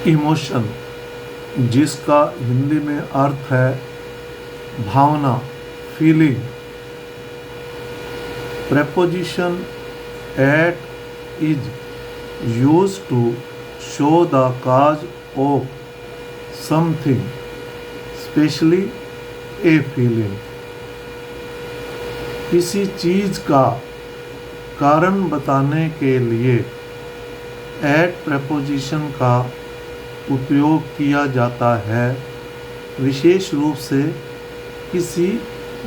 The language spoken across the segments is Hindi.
इमोशन, जिसका हिंदी में अर्थ है भावना, feeling. Preposition at is used to show the cause of something, especially a feeling. किसी चीज का कारण बताने के लिए एट प्रेपोजिशन का उपयोग किया जाता है, विशेष रूप से किसी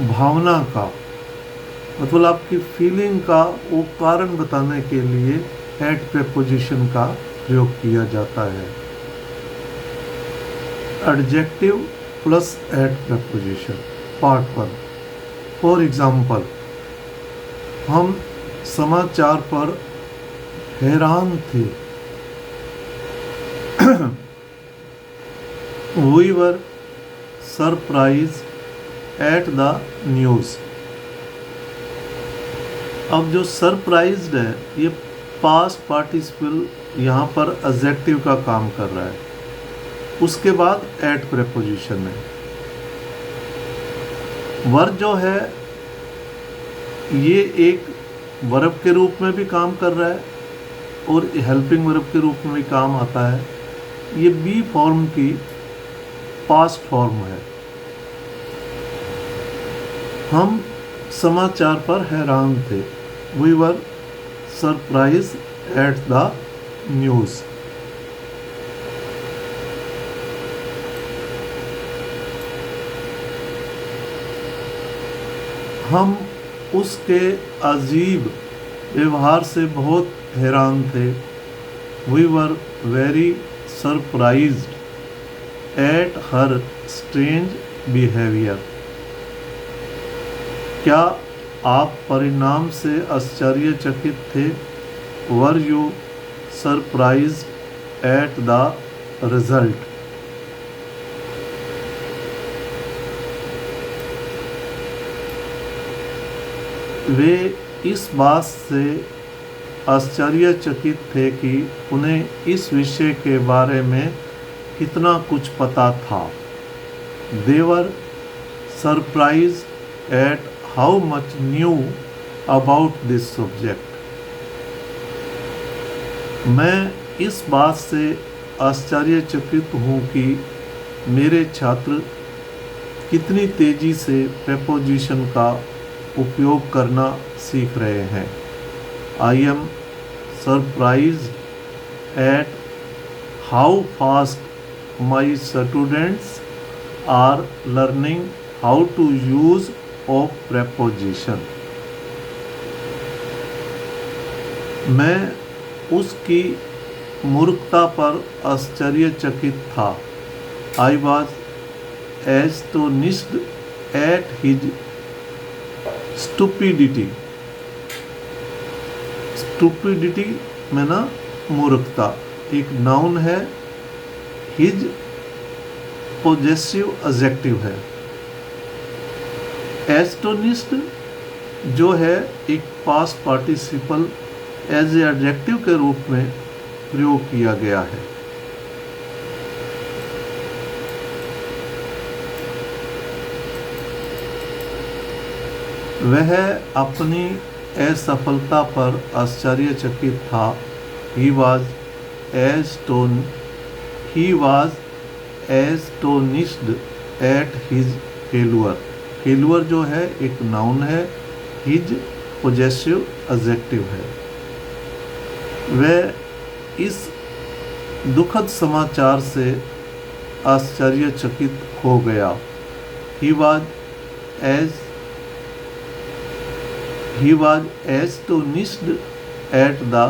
भावना का, मतलब आपकी फीलिंग का वो कारण बताने के लिए एट प्रेपोजिशन का प्रयोग किया जाता है। Adjective plus at preposition, part 1। For example, हम समाचार पर हैरान थे। We were surprised at the news। अब जो सरप्राइज्ड है ये पास्ट पार्टिसिपल यहाँ पर एडजेक्टिव का काम कर रहा है। उसके बाद एट प्रेपोजिशन है। वर्ब जो है ये एक वर्ब के रूप में भी काम कर रहा है और हेल्पिंग वर्ब के रूप में भी काम आता है। ये बी फॉर्म की पास्ट फॉर्म है। हम समाचार पर हैरान थे। We were surprised at the news. हम उसके अजीब व्यवहार से बहुत हैरान थे। We were very surprised at her strange behaviour. क्या आप परिणाम से आश्चर्यचकित थे? Were you surprised at the result? वे इस बात से आश्चर्यचकित थे कि उन्हें इस विषय के बारे में कितना कुछ पता था। They were surprised at how much knew about this subject। मैं इस बात से आश्चर्यचकित हूँ कि मेरे छात्र कितनी तेज़ी से प्रेपोजिशन का उपयोग करना सीख रहे हैं। I am surprised at how fast my students are learning how to use of preposition। मैं उसकी मूर्खता पर आश्चर्यचकित था। I was astonished at his stupidity। Stupidity में ना मूर्खता एक नाउन है, हिज पॉजेसिव एडजेक्टिव है। एस्टोनिस्ड जो है एक past participle as a adjective के रूप में प्रयोग किया गया है। वह अपनी असफलता पर आश्चर्यचकित था। He was astonished at his failure। Failure जो है एक नाउन है, हिज पॉजेसिव एडजेक्टिव है। वह इस दुखद समाचार से आश्चर्यचकित हो गया। He was astonished at the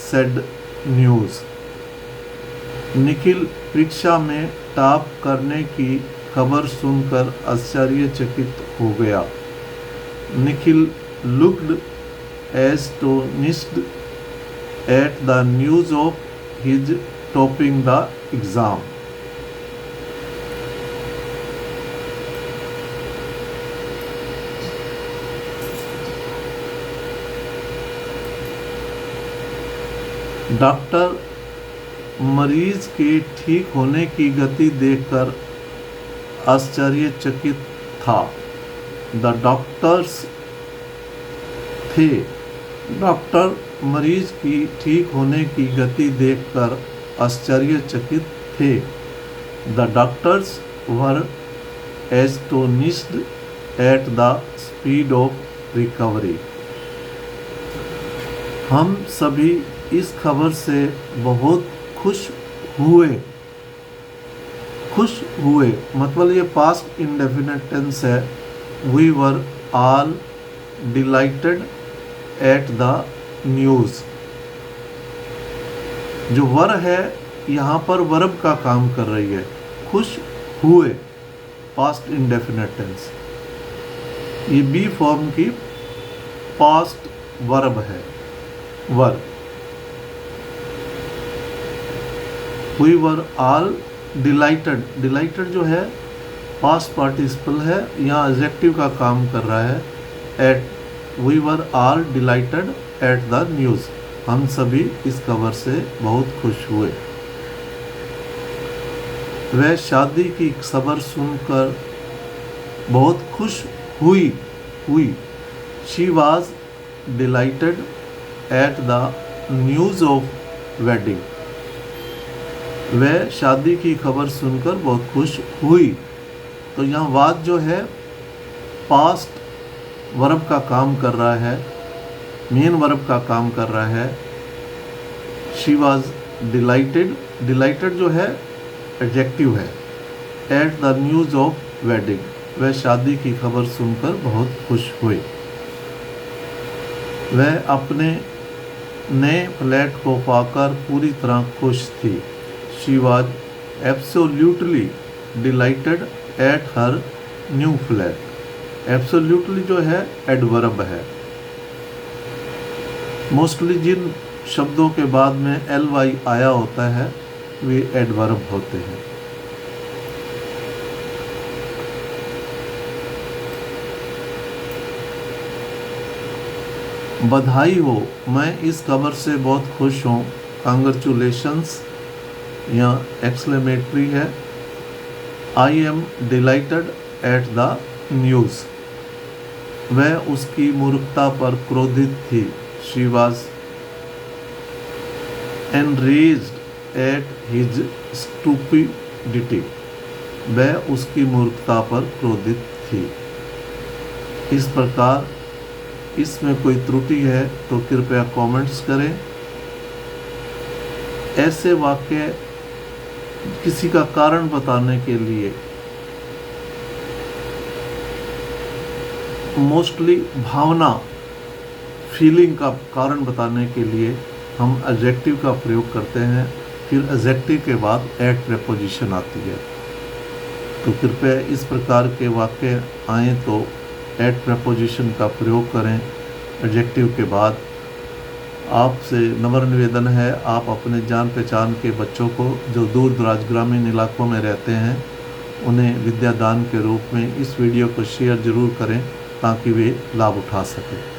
said news। Nikhil परीक्षा में टॉप करने की खबर सुनकर आश्चर्यचकित हो गया। Nikhil looked astonished at the news of his topping the exam। Doctor मरीज के ठीक होने की गति देखकर आश्चर्यचकित था। डॉक्टर मरीज की ठीक होने की गति देखकर आश्चर्यचकित थे। The doctors were astonished at the speed of recovery. हम सभी इस खबर से बहुत खुश हुए मतलब ये पास्ट इंडेफिनिट टेंस है। We were all delighted at the news. जो वर है यहाँ पर वर्ब का काम कर रही है। खुश हुए पास्ट इंडेफिनिट टेंस, ये बी फॉर्म की पास्ट वर्ब है। Were we were all delighted जो है पास्ट पार्टिसिपल है, यहाँ एडजेक्टिव का काम कर रहा है। At we were all delighted at the news. हम सभी इस खबर से बहुत खुश हुए। वह शादी की खबर सुनकर बहुत खुश हुई। She was dilated at the news of wedding. वह शादी की खबर सुनकर बहुत खुश हुई। तो यहाँ वाज जो है पास्ट वर्ब का काम कर रहा है, मेन वर्ब का काम कर रहा है। शी वॉज डिलाइटेड जो है एडजेक्टिव है। Eight the news of wedding, वह शादी की खबर सुनकर बहुत खुश हुई। वह अपने नए फ्लैट को पाकर पूरी तरह खुश थी। She was absolutely dilated at her new flat. Absolutely जो है एडवर्ब है। मोस्टली जिन शब्दों के बाद में ly आया होता है वे एडवर्ब होते हैं। बधाई हो, मैं इस खबर से बहुत खुश हूँ। कांग्रेचुलेशंस या एक्सक्लेमेटरी है। I am delighted at the news. वह उसकी मूर्खता पर क्रोधित थी। She was enraged at his stupidity. वह उसकी मूर्खता पर क्रोधित थी। इस प्रकार इसमें कोई त्रुटि है तो कृपया कमेंट्स करें। ऐसे वाक्य किसी का कारण बताने के लिए मोस्टली भावना फीलिंग का कारण बताने के लिए हम एडजेक्टिव का प्रयोग करते हैं। फिर एडजेक्टिव के बाद एट प्रीपोजिशन आती है। तो कृपया इस प्रकार के वाक्य आएँ तो एट प्रीपोजिशन का प्रयोग करें एडजेक्टिव के बाद। आपसे नम्र निवेदन है, आप अपने जान पहचान के बच्चों को जो दूर दराज ग्रामीण इलाकों में रहते हैं उन्हें विद्यादान के रूप में इस वीडियो को शेयर ज़रूर करें ताकि वे लाभ उठा सकें।